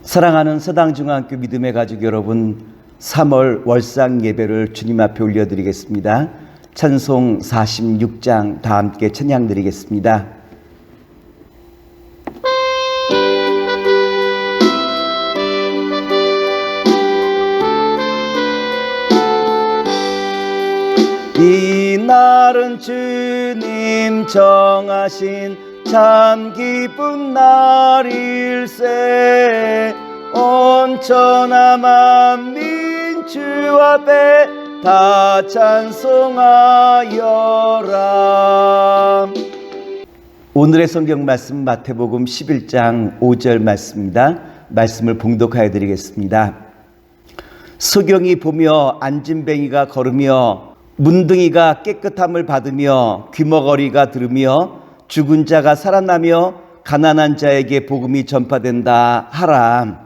사랑하는 서당중앙교 믿음의 가족 여러분, 3월 월상 예배를 주님 앞에 올려드리겠습니다. 찬송 46장 다 함께 찬양 드리겠습니다. 이 날은 주님 정하신 참 기쁜 날일세. 온 천하 만민 주 앞에 다 찬송하여라. 오늘의 성경 말씀 마태복음 11장 5절 말씀입니다. 말씀을 봉독하여 드리겠습니다. 소경이 보며 안진뱅이가 걸으며 문둥이가 깨끗함을 받으며 귀머거리가 들으며 죽은 자가 살아나며 가난한 자에게 복음이 전파된다 하라.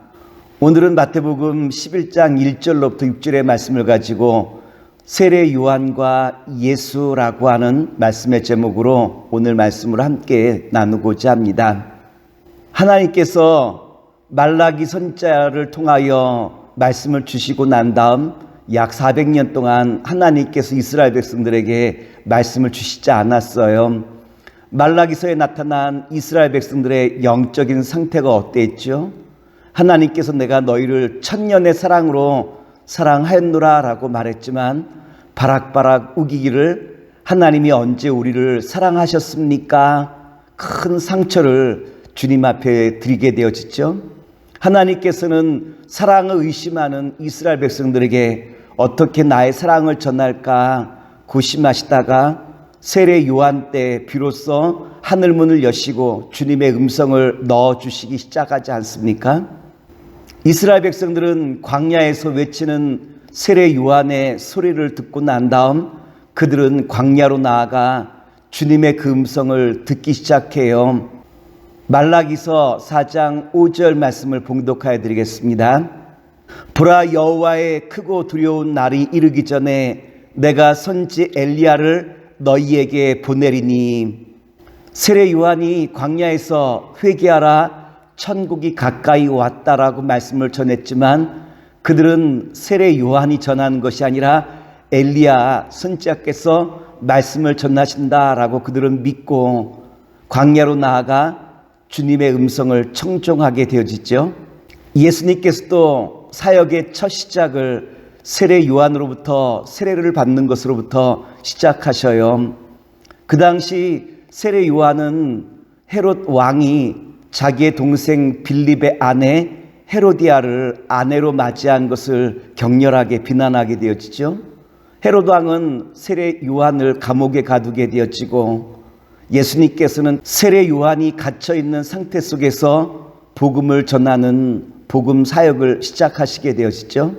오늘은 마태복음 11장 1절로부터 6절의 말씀을 가지고 세례 요한과 예수라고 하는 말씀의 제목으로 오늘 말씀을 함께 나누고자 합니다. 하나님께서 말라기 선지자를 통하여 말씀을 주시고 난 다음 약 400년 동안 하나님께서 이스라엘 백성들에게 말씀을 주시지 않았어요. 말라기서에 나타난 이스라엘 백성들의 영적인 상태가 어땠죠? 하나님께서 내가 너희를 천년의 사랑으로 사랑하였노라 라고 말했지만 바락바락 우기기를 하나님이 언제 우리를 사랑하셨습니까? 큰 상처를 주님 앞에 드리게 되어지죠. 하나님께서는 사랑을 의심하는 이스라엘 백성들에게 어떻게 나의 사랑을 전할까 고심하시다가 세례 요한 때 비로소 하늘문을 여시고 주님의 음성을 넣어주시기 시작하지 않습니까? 이스라엘 백성들은 광야에서 외치는 세례 요한의 소리를 듣고 난 다음 그들은 광야로 나아가 주님의 그 음성을 듣기 시작해요. 말라기서 4장 5절 말씀을 봉독하여 드리겠습니다. 보라, 여호와의 크고 두려운 날이 이르기 전에 내가 선지 엘리야를 너희에게 보내리니. 세례 요한이 광야에서 회개하라, 천국이 가까이 왔다라고 말씀을 전했지만 그들은 세례 요한이 전하는 것이 아니라 엘리야 선지자께서 말씀을 전하신다라고 그들은 믿고 광야로 나아가 주님의 음성을 청종하게 되어지죠. 예수님께서도 사역의 첫 시작을 세례 요한으로부터 세례를 받는 것으로부터 시작하셔요. 그 당시 세례 요한은 헤롯 왕이 자기의 동생 빌립의 아내 헤로디아를 아내로 맞이한 것을 격렬하게 비난하게 되어지죠. 헤롯 왕은 세례 요한을 감옥에 가두게 되어지고 예수님께서는 세례 요한이 갇혀있는 상태 속에서 복음을 전하는 복음 사역을 시작하시게 되어지죠.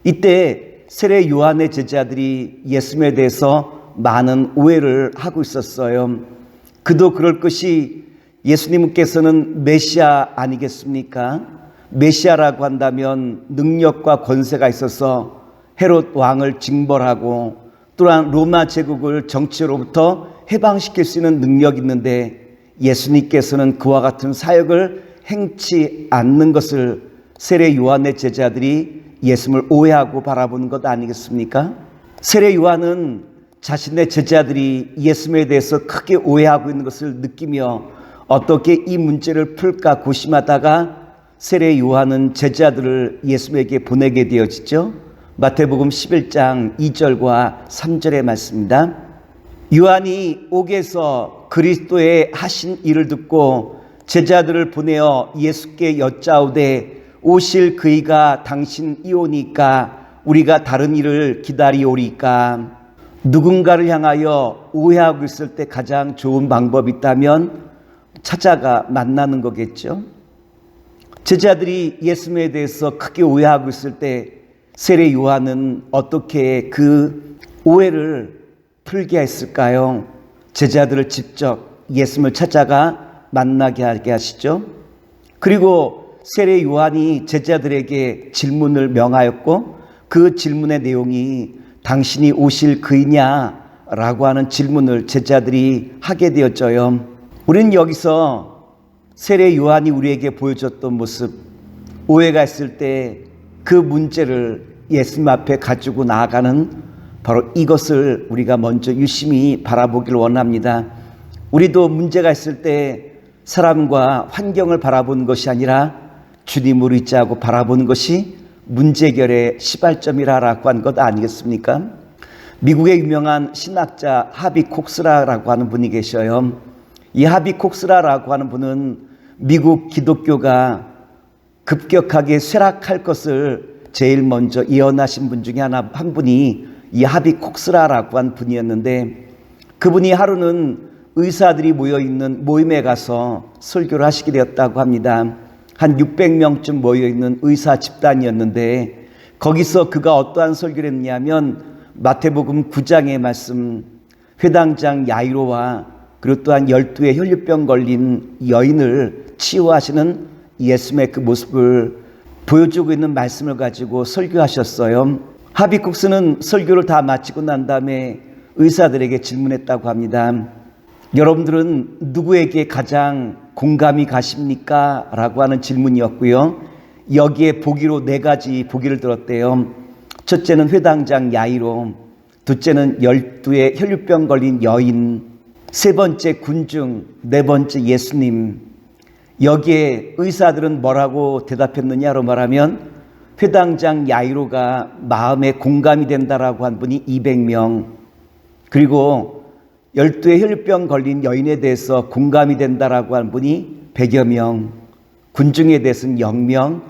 이때 세례 요한의 제자들이 예수님에 대해서 많은 오해를 하고 있었어요. 그도 그럴 것이 예수님께서는 메시아 아니겠습니까? 메시아라고 한다면 능력과 권세가 있어서 헤롯 왕을 징벌하고 또한 로마 제국을 정치로부터 해방시킬 수 있는 능력이 있는데 예수님께서는 그와 같은 사역을 행치 않는 것을 세례 요한의 제자들이 예수님을 오해하고 바라보는 것 아니겠습니까? 세례 요한은 자신의 제자들이 예수님에 대해서 크게 오해하고 있는 것을 느끼며 어떻게 이 문제를 풀까 고심하다가 세례 요한은 제자들을 예수님에게 보내게 되어지죠. 마태복음 11장 2절과 3절의 말씀입니다. 요한이 옥에서 그리스도의 하신 일을 듣고 제자들을 보내어 예수께 여짜오되 오실 그이가 당신이오니까 우리가 다른 일을 기다리오리까. 누군가를 향하여 오해하고 있을 때 가장 좋은 방법이 있다면 찾아가 만나는 거겠죠. 제자들이 예수님에 대해서 크게 오해하고 있을 때 세례 요한은 어떻게 그 오해를 풀게 했을까요? 제자들을 직접 예수님을 찾아가 만나게 하게 하시죠. 그리고 세례 요한이 제자들에게 질문을 명하였고 그 질문의 내용이 당신이 오실 그이냐라고 하는 질문을 제자들이 하게 되었죠. 우리는 여기서 세례 요한이 우리에게 보여줬던 모습, 오해가 있을 때 그 문제를 예수님 앞에 가지고 나아가는 바로 이것을 우리가 먼저 유심히 바라보기를 원합니다. 우리도 문제가 있을 때 사람과 환경을 바라보는 것이 아니라 주님을 의지하고 바라보는 것이 문제 해결의 시발점이라고 한 것 아니겠습니까? 미국의 유명한 신학자 하비 콕스라라고 하는 분이 계셔요. 이 하비 콕스라라고 하는 분은 미국 기독교가 급격하게 쇠락할 것을 제일 먼저 예언하신 분 중에 한 분이 이 하비 콕스라라고 한 분이었는데, 그분이 하루는 의사들이 모여있는 모임에 가서 설교를 하시게 되었다고 합니다. 한 600명쯤 모여있는 의사 집단이었는데, 거기서 그가 어떠한 설교를 했냐면 마태복음 9장의 말씀, 회당장 야이로와 그리고 또한 12의 혈류병 걸린 여인을 치유하시는 예수님의 그 모습을 보여주고 있는 말씀을 가지고 설교하셨어요. 하비쿡스는 설교를 다 마치고 난 다음에 의사들에게 질문했다고 합니다. 여러분들은 누구에게 가장 공감이 가십니까? 라고 하는 질문이었고요. 여기에 보기로 4가지 보기를 들었대요. 첫째는 회당장 야이로, 둘째는 12의 혈류병 걸린 여인, 세 번째 군중, 네 번째 예수님. 여기에 의사들은 뭐라고 대답했느냐로 말하면 회당장 야이로가 마음에 공감이 된다라고 한 분이 200명, 그리고 12의 혈류병 걸린 여인에 대해서 공감이 된다라고 한 분이 100여 명, 군중에 대해서는 0명,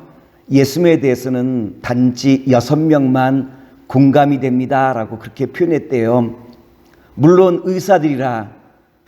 예수님에 대해서는 단지 6명만 공감이 됩니다라고 그렇게 표현했대요. 물론 의사들이라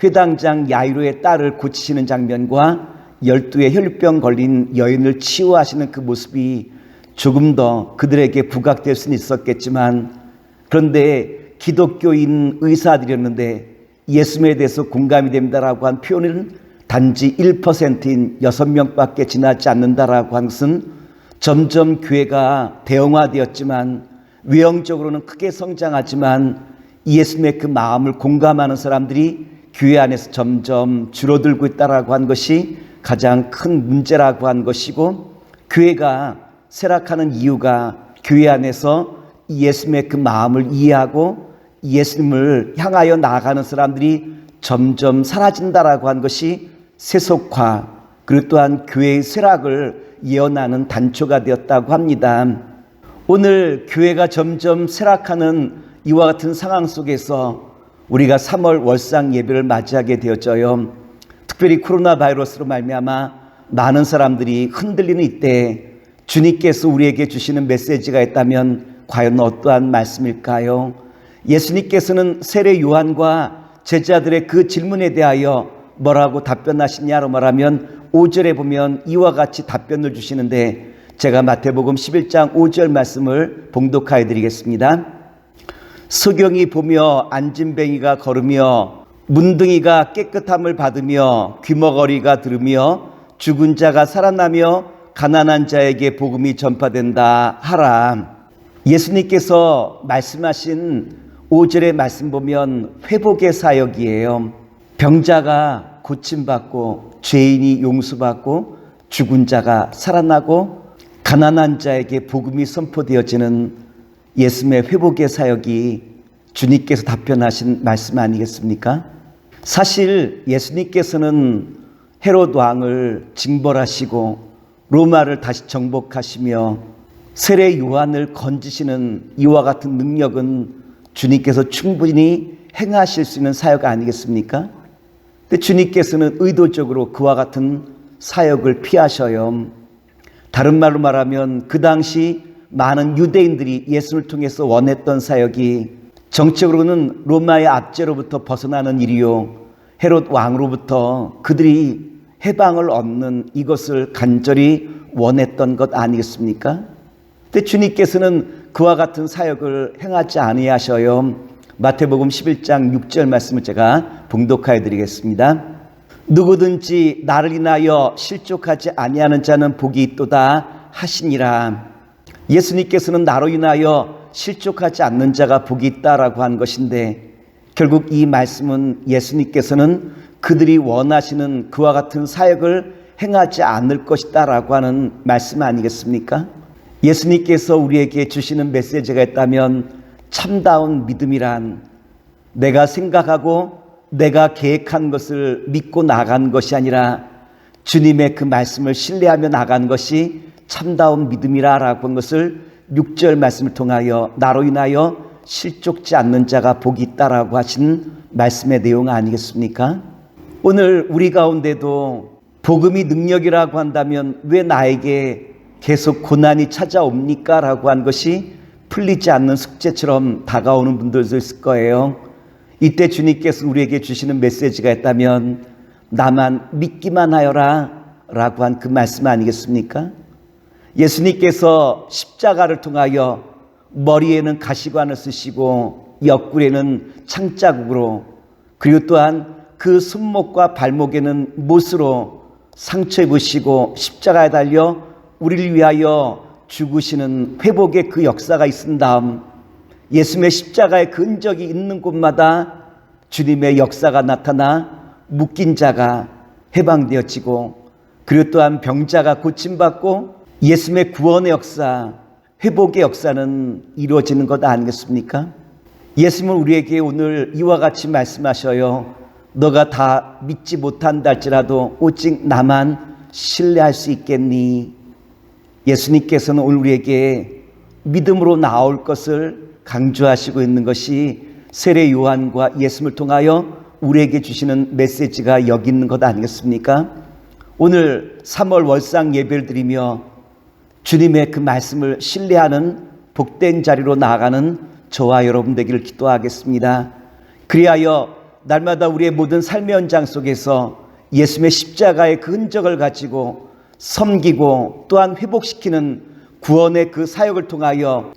회당장 야이로의 딸을 고치시는 장면과 12의 혈류병 걸린 여인을 치유하시는 그 모습이 조금 더 그들에게 부각될 수는 있었겠지만, 그런데 기독교인 의사들이었는데 예수님에 대해서 공감이 됩니다라고 한 표현은 단지 1%인 6명밖에 지나지 않는다라고 한 것은 점점 교회가 대형화되었지만 외형적으로는 크게 성장하지만 예수님의 그 마음을 공감하는 사람들이 교회 안에서 점점 줄어들고 있다라고 한 것이 가장 큰 문제라고 한 것이고, 교회가 쇠락하는 이유가 교회 안에서 예수님의 그 마음을 이해하고 예수님을 향하여 나아가는 사람들이 점점 사라진다라고 한 것이 세속화, 그리고 또한 교회의 쇠락을 예언하는 단초가 되었다고 합니다. 오늘 교회가 점점 쇠락하는 이와 같은 상황 속에서 우리가 3월 월상 예배를 맞이하게 되었죠. 특별히 코로나 바이러스로 말미암아 많은 사람들이 흔들리는 이때 주님께서 우리에게 주시는 메시지가 있다면 과연 어떠한 말씀일까요? 예수님께서는 세례 요한과 제자들의 그 질문에 대하여 뭐라고 답변하시냐로 말하면 5절에 보면 이와 같이 답변을 주시는데, 제가 마태복음 11장 5절 말씀을 봉독하여 드리겠습니다. 소경이 보며 안진뱅이가 걸으며 문둥이가 깨끗함을 받으며 귀머거리가 들으며 죽은 자가 살아나며 가난한 자에게 복음이 전파된다 하라. 예수님께서 말씀하신 5절의 말씀 보면 회복의 사역이에요. 병자가 고침받고 죄인이 용서받고 죽은 자가 살아나고 가난한 자에게 복음이 선포되어지는 예수님의 회복의 사역이 주님께서 답변하신 말씀 아니겠습니까? 사실 예수님께서는 헤롯 왕을 징벌하시고 로마를 다시 정복하시며 세례 요한을 건지시는 이와 같은 능력은 주님께서 충분히 행하실 수 있는 사역 아니겠습니까? 근데 주님께서는 의도적으로 그와 같은 사역을 피하셔요. 다른 말로 말하면 그 당시 많은 유대인들이 예수를 통해서 원했던 사역이 정책으로는 로마의 압제로부터 벗어나는 일이요, 헤롯 왕으로부터 그들이 해방을 얻는 이것을 간절히 원했던 것 아니겠습니까? 근데 주님께서는 그와 같은 사역을 행하지 아니하셔요. 마태복음 11장 6절 말씀을 제가 봉독하여 드리겠습니다. 누구든지 나를 인하여 실족하지 아니하는 자는 복이 있도다 하시니라. 예수님께서는 나로 인하여 실족하지 않는 자가 복이 있다라고 한 것인데, 결국 이 말씀은 예수님께서는 그들이 원하시는 그와 같은 사역을 행하지 않을 것이다 라고 하는 말씀 아니겠습니까? 예수님께서 우리에게 주시는 메시지가 있다면 참다운 믿음이란 내가 생각하고 내가 계획한 것을 믿고 나간 것이 아니라 주님의 그 말씀을 신뢰하며 나간 것이 참다운 믿음이라고 한 것을 6절 말씀을 통하여 나로 인하여 실족지 않는 자가 복이 있다라고 하신 말씀의 내용 아니겠습니까? 오늘 우리 가운데도 복음이 능력이라고 한다면 왜 나에게 계속 고난이 찾아옵니까? 라고 한 것이 풀리지 않는 숙제처럼 다가오는 분들도 있을 거예요. 이때 주님께서 우리에게 주시는 메시지가 있다면 나만 믿기만 하여라 라고 한 그 말씀 아니겠습니까? 예수님께서 십자가를 통하여 머리에는 가시관을 쓰시고 옆구리에는 창자국으로 그리고 또한 그 손목과 발목에는 못으로 상처 입으시고 십자가에 달려 우리를 위하여 죽으시는 회복의 그 역사가 있은 다음 예수님의 십자가의 흔적이 있는 곳마다 주님의 역사가 나타나 묶인 자가 해방되어지고 그리고 또한 병자가 고침받고 예수님의 구원의 역사, 회복의 역사는 이루어지는 것 아니겠습니까? 예수님은 우리에게 오늘 이와 같이 말씀하셔요. 너가 다 믿지 못한다 할지라도 오직 나만 신뢰할 수 있겠니? 예수님께서는 오늘 우리에게 믿음으로 나올 것을 강조하시고 있는 것이 세례 요한과 예수님을 통하여 우리에게 주시는 메시지가 여기 있는 것 아니겠습니까? 오늘 3월 월상 예배를 드리며 주님의 그 말씀을 신뢰하는 복된 자리로 나아가는 저와 여러분 되기를 기도하겠습니다. 그리하여 날마다 우리의 모든 삶의 현장 속에서 예수님의 십자가의 그 흔적을 가지고 섬기고 또한 회복시키는 구원의 그 사역을 통하여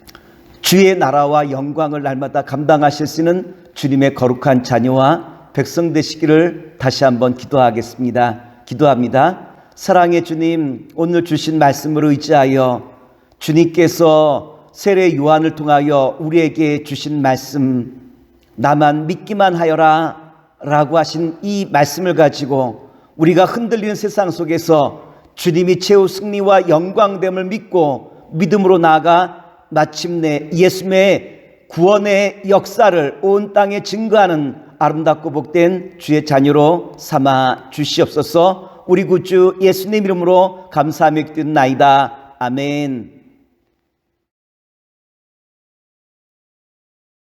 주의 나라와 영광을 날마다 감당하실 수 있는 주님의 거룩한 자녀와 백성 되시기를 다시 한번 기도하겠습니다. 기도합니다. 사랑의 주님, 오늘 주신 말씀을 의지하여 주님께서 세례 요한을 통하여 우리에게 주신 말씀 나만 믿기만 하여라 라고 하신 이 말씀을 가지고 우리가 흔들리는 세상 속에서 주님이 최후 승리와 영광됨을 믿고 믿음으로 나아가 마침내 예수님의 구원의 역사를 온 땅에 증거하는 아름답고 복된 주의 자녀로 삼아 주시옵소서. 우리 구주 예수님 이름으로 감사하며 기도드리나이다. 아멘.